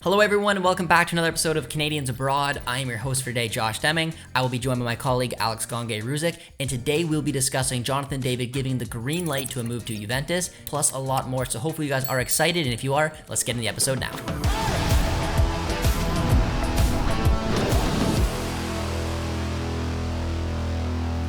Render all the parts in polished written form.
Hello everyone and welcome back to another episode of Canadians Abroad. I am your host for today, Josh Deming. I will be joined by my colleague Alex Gangue-Ruzic, and today we'll be discussing Jonathan David giving the green light to a move to Juventus, plus a lot more. So hopefully you guys are excited, and if you are, let's get into the episode now.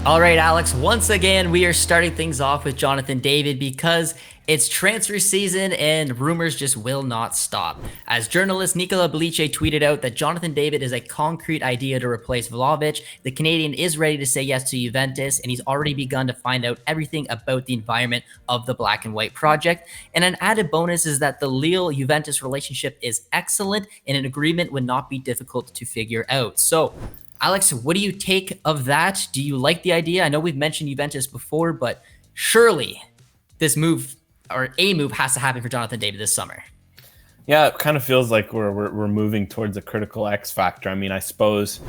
All right, Alex, once again, we are starting things off with Jonathan David because it's transfer season and rumors just will not stop. As journalist Nicola Bellice tweeted out that Jonathan David is a concrete idea to replace Vlahovic, the Canadian is ready to say yes to Juventus, and he's already begun to find out everything about the environment of the Black and White project. And an added bonus is that the Lille-Juventus relationship is excellent, and an agreement would not be difficult to figure out. So, Alex, what do you take of that? Do you like the idea? I know we've mentioned Juventus before, but surely this move or a move has to happen for Jonathan David this summer. Yeah, it kind of feels like we're moving towards a critical X factor. I mean, I suppose,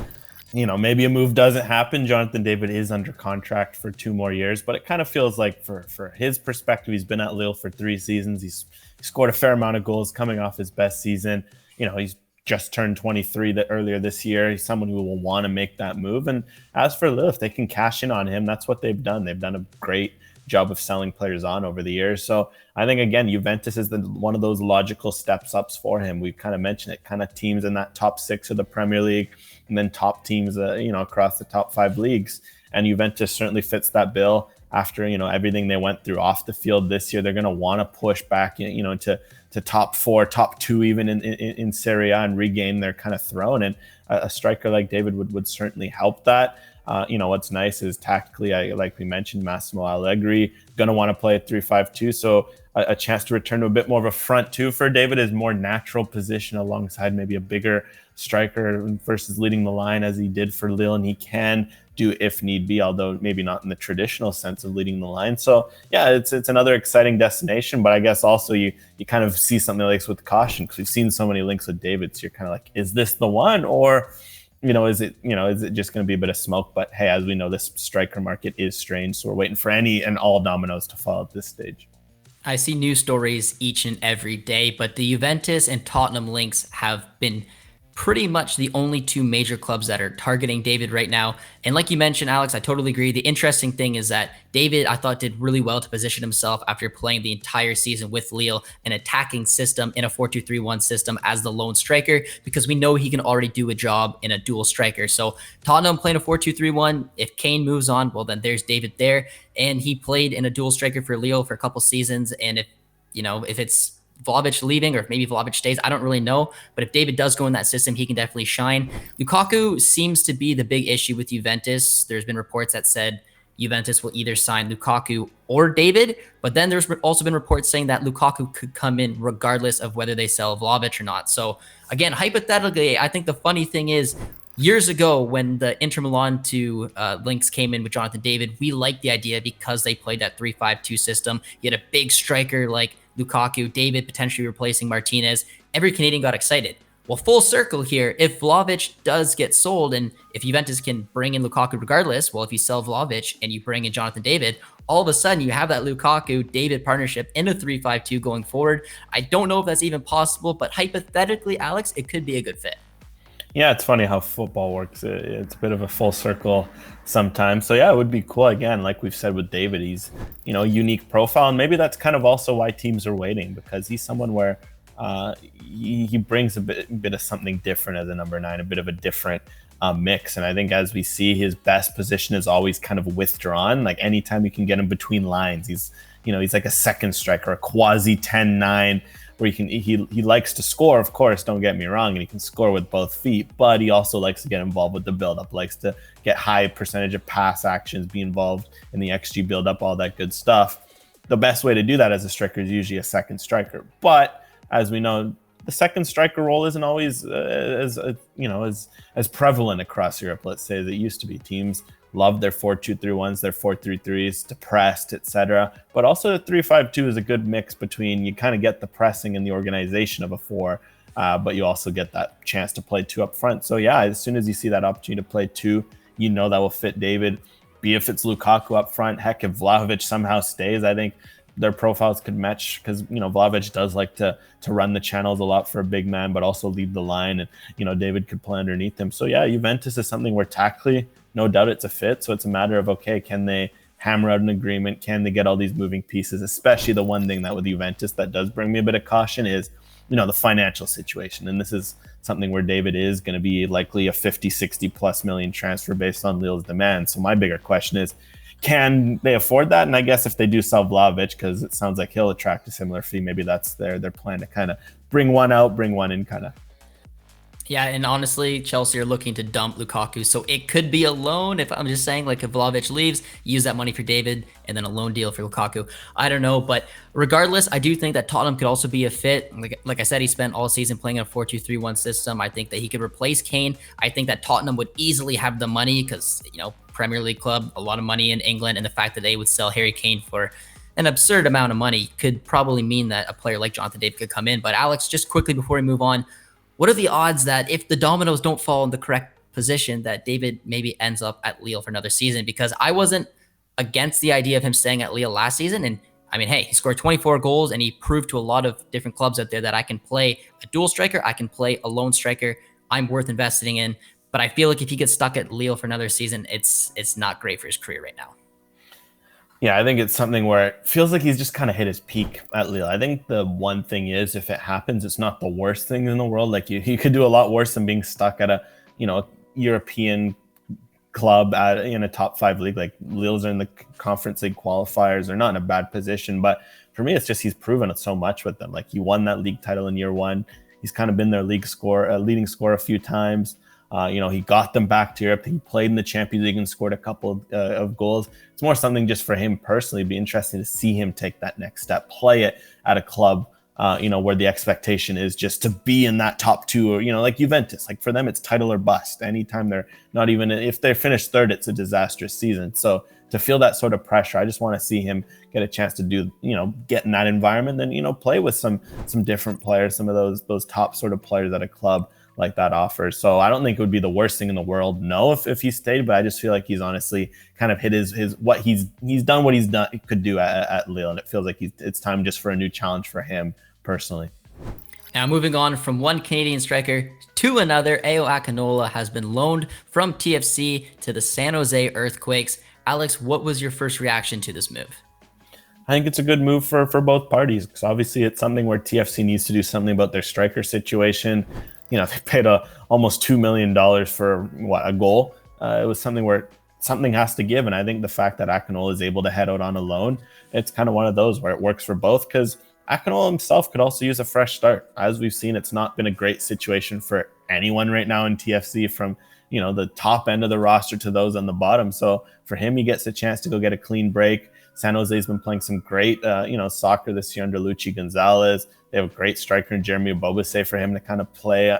maybe a move doesn't happen. Jonathan David is under contract for 2 more years, but it kind of feels like for his perspective, he's been at Lille for 3 seasons. He's scored a fair amount of goals coming off his best season. He's just turned 23 earlier this year. He's someone who will want to make that move. And as for Lille, if they can cash in on him, that's what they've done. They've done a great job of selling players on over the years. So I think, again, Juventus is one of those logical steps ups for him. We've kind of mentioned it, kind of teams in that top 6 of the Premier League, and then top teams, across the top 5 leagues. And Juventus certainly fits that bill. After, everything they went through off the field this year, they're going to want to push back, to top 4, top 2, even in Serie A, and regain their kind of throne. And a striker like David would certainly help that. What's nice is tactically, like we mentioned, Massimo Allegri going to want to play at 3-5-2. So a chance to return to a bit more of a front 2 for David, is more natural position alongside maybe a bigger striker versus leading the line as he did for Lille, and he can do if need be, although maybe not in the traditional sense of leading the line. So yeah, it's another exciting destination, but I guess also you kind of see something like this with caution, because we've seen so many links with David. So you're kind of like, is this the one, or is it just going to be a bit of smoke? But hey, as we know, this striker market is strange, so we're waiting for any and all dominoes to fall at this stage. I see news stories each and every day, but the Juventus and Tottenham links have been pretty much the only 2 major clubs that are targeting David right now. And like you mentioned, Alex, I totally agree. The interesting thing is that David, I thought, did really well to position himself after playing the entire season with Lille, an attacking system in a 4-2-3-1 system as the lone striker, because we know he can already do a job in a dual striker. So Tottenham playing a 4-2-3-1, if Kane moves on, well, then there's David there. And he played in a dual striker for Lille for a couple seasons. And if it's Vlahovic leaving, or if maybe Vlahovic stays, I don't really know. But if David does go in that system, he can definitely shine. Lukaku seems to be the big issue with Juventus. There's been reports that said Juventus will either sign Lukaku or David, but then there's also been reports saying that Lukaku could come in regardless of whether they sell Vlahovic or not. So again, hypothetically, I think the funny thing is, years ago when the Inter Milan links came in with Jonathan David, we liked the idea because they played that 3-5-2 system. You had a big striker like Lukaku, David potentially replacing Martinez. Every Canadian got excited. Well, full circle here, if Vlahovic does get sold, and if Juventus can bring in Lukaku regardless, well, if you sell Vlahovic and you bring in Jonathan David, all of a sudden you have that Lukaku-David partnership in a 3-5-2 going forward. I don't know if that's even possible, but hypothetically, Alex, it could be a good fit. Yeah, it's funny how football works. It's a bit of a full circle sometimes. So yeah, it would be cool. Again, like we've said with David, he's a unique profile, and maybe that's kind of also why teams are waiting, because he's someone where he brings a bit of something different as a number 9, a bit of a different mix. And I think, as we see, his best position is always kind of withdrawn. Like anytime you can get him between lines, he's like a second striker, a quasi 10-9. Where he likes to score, of course, don't get me wrong, and he can score with both feet, but he also likes to get involved with the build-up, likes to get high percentage of pass actions, be involved in the XG build-up, all that good stuff. The best way to do that as a striker is usually a second striker. But as we know, the second striker role isn't always as prevalent across Europe, let's say, as it used to be. Teams love their 4-2-3-1s, their 4-3-3s, depressed, etc. But also the 3-5-2 is a good mix between, you kind of get the pressing and the organization of a 4, but you also get that chance to play 2 up front. So yeah, as soon as you see that opportunity to play 2, that will fit David. Be if it's Lukaku up front, heck, if Vlahovic somehow stays, I think their profiles could match, because Vlahovic does like to run the channels a lot for a big man, but also lead the line, and David could play underneath him. So yeah, Juventus is something where tactically, no doubt it's a fit. So it's a matter of, okay, can they hammer out an agreement? Can they get all these moving pieces? Especially the one thing that with Juventus that does bring me a bit of caution is the financial situation. And this is something where David is going to be likely a 50, 60 plus million transfer based on Lille's demand. So my bigger question is, can they afford that? And I guess if they do sell Vlahovic, because it sounds like he'll attract a similar fee, maybe that's their plan to kind of bring one out, bring one in kind of. Yeah, and honestly, Chelsea are looking to dump Lukaku, so it could be a loan. If I'm just saying, like, if Vlahovic leaves, use that money for David, and then a loan deal for Lukaku. I don't know, but regardless, I do think that Tottenham could also be a fit. Like I said, he spent all season playing a 4-2-3-1 system. I think that he could replace Kane. I think that Tottenham would easily have the money because, Premier League club, a lot of money in England, and the fact that they would sell Harry Kane for an absurd amount of money could probably mean that a player like Jonathan David could come in. But Alex, just quickly before we move on, what are the odds that if the dominoes don't fall in the correct position, that David maybe ends up at Lille for another season? Because I wasn't against the idea of him staying at Lille last season. And I mean, hey, he scored 24 goals and he proved to a lot of different clubs out there that I can play a dual striker, I can play a lone striker. I'm worth investing in. But I feel like if he gets stuck at Lille for another season, it's not great for his career right now. Yeah, I think it's something where it feels like he's just kind of hit his peak at Lille. I think the one thing is, if it happens, it's not the worst thing in the world. Like, he could do a lot worse than being stuck at a European club in a top 5 league. Like, Lille's are in the Conference League qualifiers. They're not in a bad position. But for me, it's just he's proven it so much with them. Like, he won that league title in year 1. He's kind of been their leading scorer a few times. He got them back to Europe. He played in the Champions League and scored a couple of goals. It's more something just for him personally. It'd be interesting to see him take that next step, play it at a club, where the expectation is just to be in that top 2, or, like Juventus. Like, for them, it's title or bust. Anytime they're not even, if they finish third, it's a disastrous season. So to feel that sort of pressure, I just want to see him get a chance to do, get in that environment, then, play with some different players, some of those top sort of players at a club like that offers. So I don't think it would be the worst thing in the world, if he stayed, but I just feel like he's honestly kind of hit his what he's done what he's done could do at Lille, and it feels like it's time just for a new challenge for him personally. Now, moving on from one Canadian striker to another, Ayo Akinola has been loaned from TFC to the San Jose Earthquakes. Alex, what was your first reaction to this move? I think it's a good move for both parties, because obviously it's something where TFC needs to do something about their striker situation. They paid almost $2 million for a goal. It was something where something has to give. And I think the fact that Akinola is able to head out on a loan, it's kind of one of those where it works for both, because Akinola himself could also use a fresh start. As we've seen, it's not been a great situation for anyone right now in TFC, from the top end of the roster to those on the bottom. So for him, he gets a chance to go get a clean break. San Jose's been playing some great, soccer this year under Luchi Gonzalez. They have a great striker in Jeremy Obobase for him to kind of play,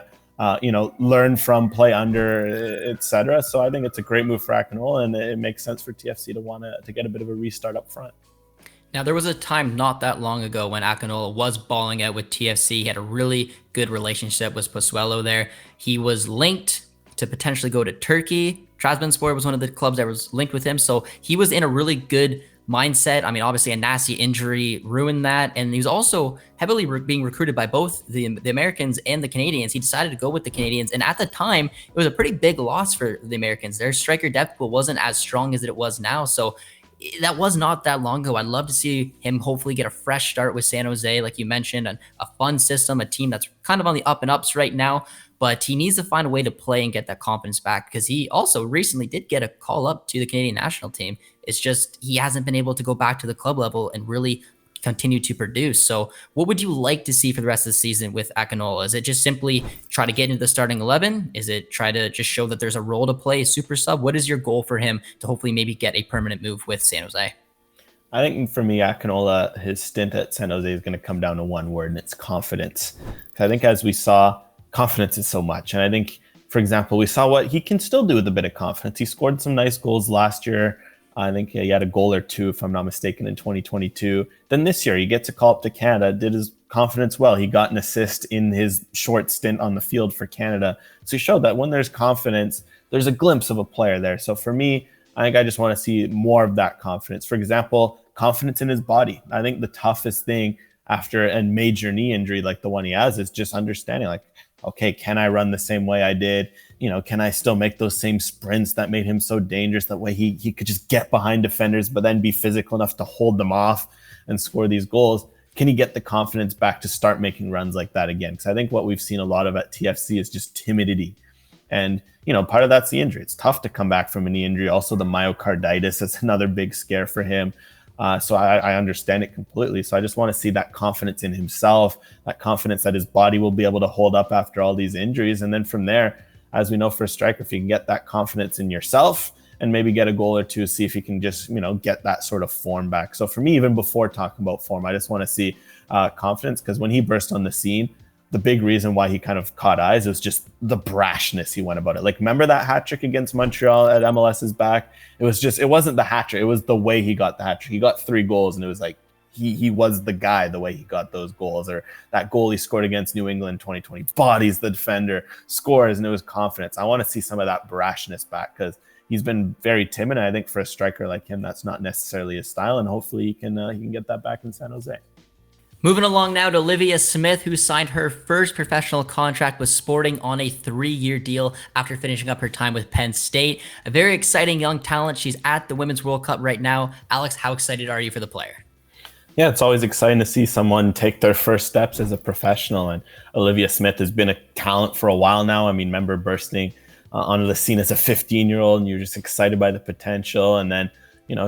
learn from, play under, etc. So I think it's a great move for Akinola, and it makes sense for TFC to want to get a bit of a restart up front. Now, there was a time not that long ago when Akinola was balling out with TFC. He had a really good relationship with Pozuelo there. He was linked to potentially go to Turkey. Trabzonspor was one of the clubs that was linked with him. So he was in a really good mindset. I mean, obviously a nasty injury ruined that. And he was also heavily being recruited by both the Americans and the Canadians. He decided to go with the Canadians. And at the time, it was a pretty big loss for the Americans. Their striker depth pool wasn't as strong as it was now. So that was not that long ago. I'd love to see him hopefully get a fresh start with San Jose, like you mentioned, and a fun system, a team that's kind of on the up and ups right now. But he needs to find a way to play and get that confidence back, because he also recently did get a call up to the Canadian national team. It's just he hasn't been able to go back to the club level and really continue to produce. So what would you like to see for the rest of the season with Akinola? Is it just simply try to get into the starting 11? Is it try to just show that there's a role to play, a super sub? What is your goal for him to hopefully maybe get a permanent move with San Jose? I think for me, Akinola, his stint at San Jose is going to come down to one word, and it's confidence. I think, as we saw, confidence is so much. And I think, for example, we saw what he can still do with a bit of confidence. He scored some nice goals last year. I think he had a goal or two, if I'm not mistaken, in 2022. Then this year, he gets a call up to Canada, did his confidence well. He got an assist in his short stint on the field for Canada. So he showed that when there's confidence, there's a glimpse of a player there. So for me, I think I just want to see more of that confidence. For example, confidence in his body. I think the toughest thing after a major knee injury like the one he has is just understanding, like, okay, can I run the same way I did? Can I still make those same sprints that made him so dangerous? That way he could just get behind defenders, but then be physical enough to hold them off and score these goals. Can he get the confidence back to start making runs like that again? Because I think what we've seen a lot of at TFC is just timidity. And, part of that's the injury. It's tough to come back from a knee injury. Also, the myocarditis is another big scare for him. So I understand it completely. So I just want to see that confidence in himself, that confidence that his body will be able to hold up after all these injuries. And then from there, as we know for a striker, if you can get that confidence in yourself and maybe get a goal or two, see if you can just, get that sort of form back. So for me, even before talking about form, I just want to see confidence, because when he burst on the scene, the big reason why he kind of caught eyes was just the brashness he went about it. Like, remember that hat trick against Montreal at MLS's back? It wasn't the hat trick. It was the way he got the hat trick. He got 3 goals, and it was like he was the guy the way he got those goals. Or that goal he scored against New England 2020, bodies the defender, scores, and it was confidence. I want to see some of that brashness back, because he's been very timid. And I think for a striker like him, that's not necessarily his style, and hopefully he can get that back in San Jose. Moving along now to Olivia Smith, who signed her first professional contract with Sporting on a 3-year deal after finishing up her time with Penn State. A very exciting young talent. She's at the Women's World Cup right now. Alex, how excited are you for the player? Yeah, it's always exciting to see someone take their first steps as a professional. And Olivia Smith has been a talent for a while now. I mean, remember bursting onto the scene as a 15-year-old, and you're just excited by the potential. And then,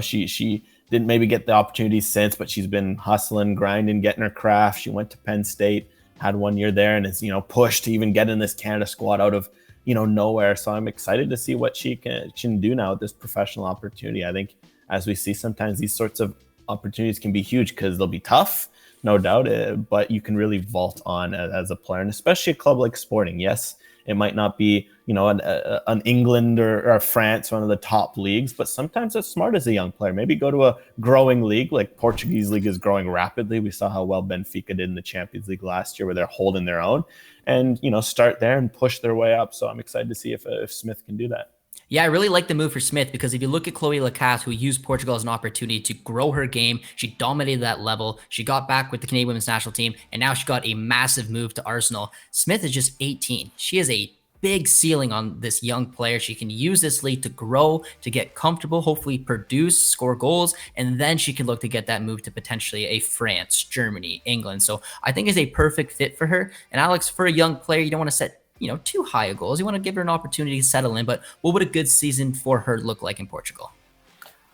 she didn't maybe get the opportunity since, but she's been hustling, grinding, getting her craft. She went to Penn State, had 1 year there, and is, pushed to even get in this Canada squad out of, nowhere. So I'm excited to see what she can do now with this professional opportunity. I think, as we see, sometimes these sorts of opportunities can be huge because they'll be tough, no doubt, but you can really vault on as a player, and especially a club like Sporting. Yes, it might not be, an England or France, one of the top leagues, but sometimes it's smart as a young player. Maybe go to a growing league, like Portuguese league is growing rapidly. We saw how well Benfica did in the Champions League last year, where they're holding their own, and, start there and push their way up. So I'm excited to see if Smith can do that. Yeah, I really like the move for Smith, because if you look at Chloe Lacasse, who used Portugal as an opportunity to grow her game, she dominated that level. She got back with the Canadian women's national team, and now she got a massive move to Arsenal. Smith is just 18. She has a big ceiling on this young player. She can use this league to grow, to get comfortable, hopefully produce, score goals, and then she can look to get that move to potentially a France, Germany, England. So I think it's a perfect fit for her. And Alex, for a young player, you don't want to set too high of goals. You want to give her an opportunity to settle in, but what would a good season for her look like in Portugal?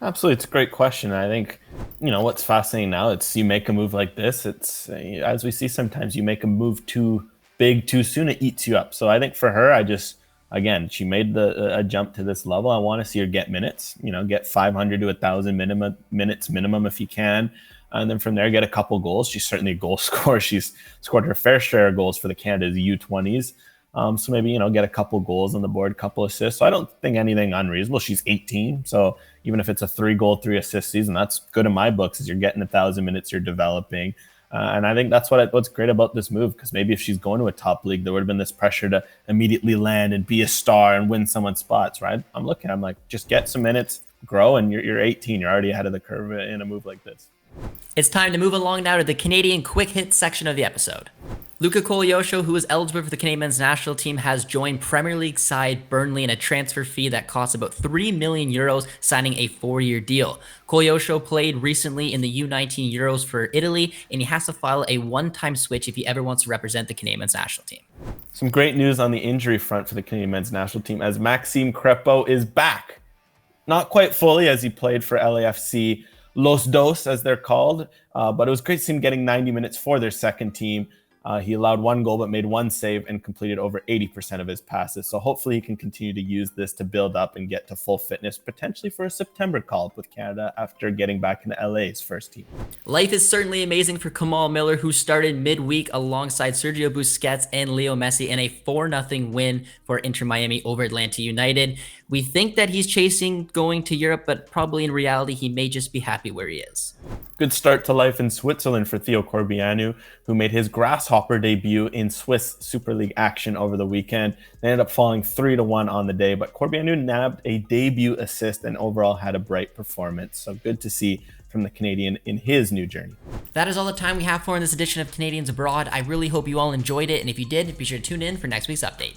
Absolutely. It's a great question. I think, what's fascinating now, it's you make a move like this. It's, as we see sometimes, you make a move too big too soon, it eats you up. So I think for her, again, she made a jump to this level. I want to see her get minutes, get 500 to 1,000 minutes minimum if you can. And then from there, get a couple goals. She's certainly a goal scorer. She's scored her fair share of goals for the Canada's U20s. So maybe, get a couple goals on the board, couple assists. So I don't think anything unreasonable. She's 18. So even if it's a 3-goal, 3-assist season, that's good in my books, as you're getting 1,000 minutes, you're developing. And I think that's what's great about this move, because maybe if she's going to a top league, there would have been this pressure to immediately land and be a star and win someone's spots, right? I'm like, just get some minutes, grow, and you're 18. You're already ahead of the curve in a move like this. It's time to move along now to the Canadian quick hit section of the episode. Luka Kolyosho, who is eligible for the Canadian men's national team, has joined Premier League side Burnley in a transfer fee that costs about €3 million, signing a 4-year deal. Kolyosho played recently in the U19 Euros for Italy, and he has to file a one-time switch if he ever wants to represent the Canadian men's national team. Some great news on the injury front for the Canadian men's national team, as Maxime Crepeau is back. Not quite fully, as he played for LAFC Los Dos, as they're called, but it was great to see him getting 90 minutes for their second team. He allowed 1 goal but made 1 save and completed over 80% of his passes. So hopefully he can continue to use this to build up and get to full fitness, potentially for a September call-up with Canada after getting back into LA's first team. Life is certainly amazing for Kamal Miller, who started midweek alongside Sergio Busquets and Leo Messi in a 4-0 win for Inter Miami over Atlanta United. We think that he's chasing going to Europe, but probably in reality, he may just be happy where he is. Good start to life in Switzerland for Theo Corbianu, who made his Grasshopper debut in Swiss Super League action over the weekend. They ended up falling 3-1 on the day, but Corbianu nabbed a debut assist and overall had a bright performance. So good to see from the Canadian in his new journey. That is all the time we have for in this edition of Canadians Abroad. I really hope you all enjoyed it, and if you did, be sure to tune in for next week's update.